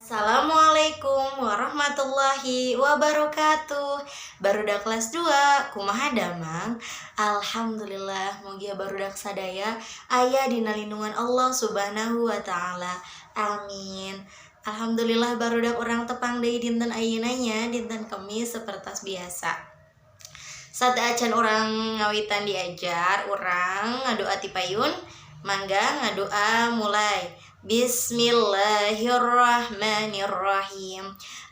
Assalamualaikum warahmatullahi wabarakatuh. Barudak kelas 2 kumaha damang. Alhamdulillah mugia barudak sadaya aya dina lindungan Allah subhanahu wa ta'ala. Amin. Alhamdulillah barudak orang tepang deui dinten ayeuna nya dinten Kemis sapertos biasa. Sada acan orang ngawitan diajar, orang ngadoa ti payun. Mangga ngadoa mulai. Bismillahirrahmanirrahim.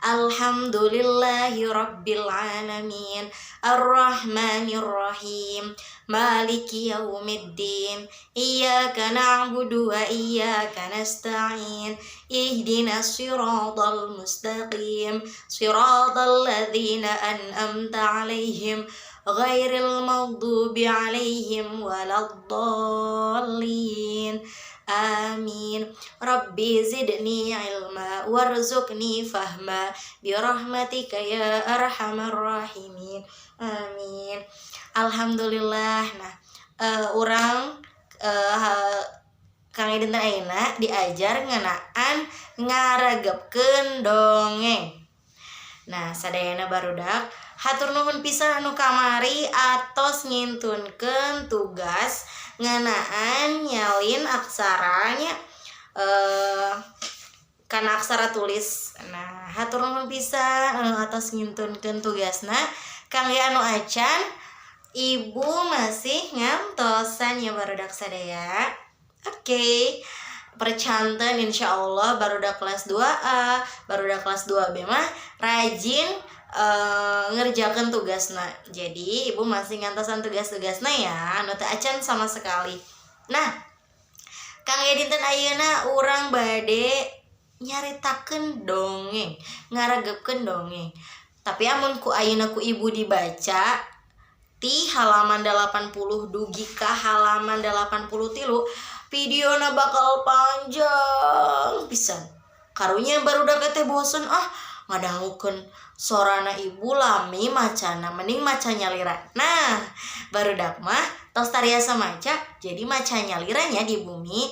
Alhamdulillahi rabbil alamin. Arrahmanirrahim. Maliki yaumiddin. Iyyaka na'budu wa iyyaka nasta'in. Ihdinas siratal mustaqim. Siratal ladzina an'amta 'alaihim ghairil maghdubi 'alaihim waladdallin. Amin. Rabbi zidni ilma warzuqni fahma birahmatika ya arhamar rahimin. Amin. Alhamdulillah. Nah, urang Kang dinten ayeuna diajar ngeunaan ngaregepkeun dongeng. Nah, sadayana barudak hatur nuhun pisan anu kamari atos ngintunkeun tugas ngeunaan nyalin aksaranya kana aksara tulis. Nah, hatur nuhun pisan atos ngintunkeun tugasna. Kangge anu acan ibu masih ngantosan ya barudak sadaya. Oke. Percanten insyaallah barudak kelas 2A, barudak kelas 2B mah rajin ngerjakan tugasna. Jadi ibu masih ngantosan tugas-tugasna ya, anu teu acan sama sekali. Nah, Kang dinten ayeuna urang bade nyaritakeun dongeng, ngaregepkeun dongeng. Tapi amun ku ayeuna ku ibu dibaca ti halaman 80 dugi ka halaman 83 videona bakal panjang pisan. Karunya barudak teh bosen ngadangukeun sorana ibu lami macana mending maca nyalira. Nah, barudak mah tos tariasa maca jadi maca nyaliranya di bumi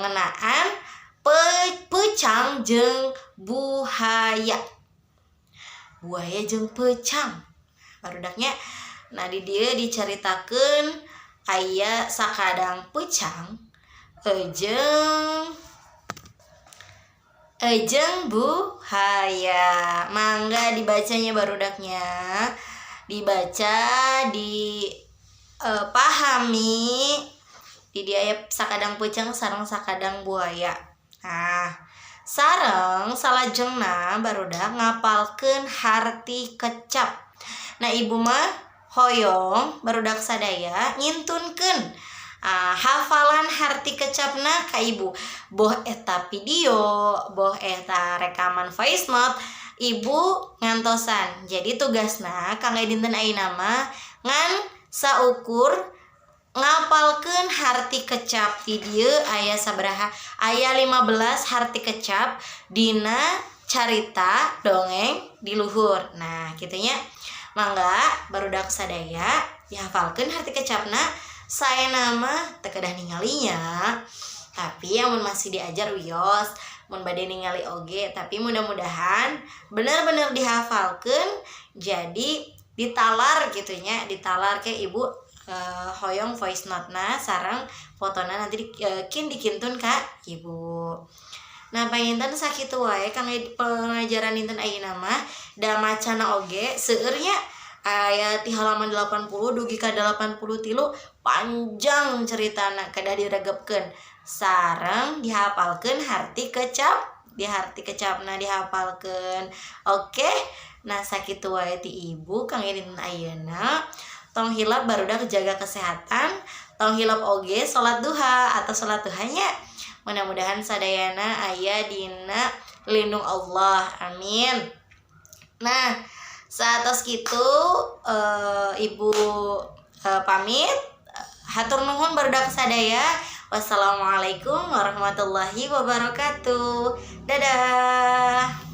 ngenaan pecang jeung buhaya. Buaya jeung pecang. Barudaknya nah di dieu dicaritakeun aya sakadang pecang jeung buhaya. Mangga dibacanya barudaknya, dibaca, dipahami. Di dia aya sakadang pecang sareng sakadang buaya. Nah, sareng salajengna barudak ngapalkeun harti kecap. Nah, ibu mah hoyong barudak sadaya ngintunkeun hafalan harti kecapna ka ibu. Boh eta video, boh eta rekaman voice note, ibu ngantosan. Jadi tugasna kangge dinten ayeuna mah ngan saukur ngapalkeun harti kecap. Di dieu aya sabaraha? Aya 15 harti kecap dina carita dongeng di luhur. Nah, kitu nya. Mangga barudak sadaya dihafalkeun harti kecapna. Saya nama teu kedah ningalinya. Tapi amun masih diajar wios, mun bade ningali oge, tapi mudah-mudahan bener-bener dihafalkeun jadi ditalar gitu nya, ditalar ke ibu hoyong voice note-na sareng fotona nanti dikintun ka ibu. Nah, panginten sakitu wae kang pengajaran dinten ayeuna mah da macana oge seueur nya aya ti halaman 80 dugi ka 83 panjang ceritana kedah diregepkeun sareng dihafalkeun harti kecap, di harti kecapna dihafalkeun. Oke. Nah, sakitu wae ti ibu kang dinten ayeuna. Tong hilap barudak jaga kesehatan, tong hilap oge salat duha atau salat duhanya. Mudah-mudahan sadayana aya dina lindung Allah. Amin. Nah, saatos kitu ibu pamit. Hatur nuhun barudak sadaya. Wassalamualaikum warahmatullahi wabarakatuh. Dadah.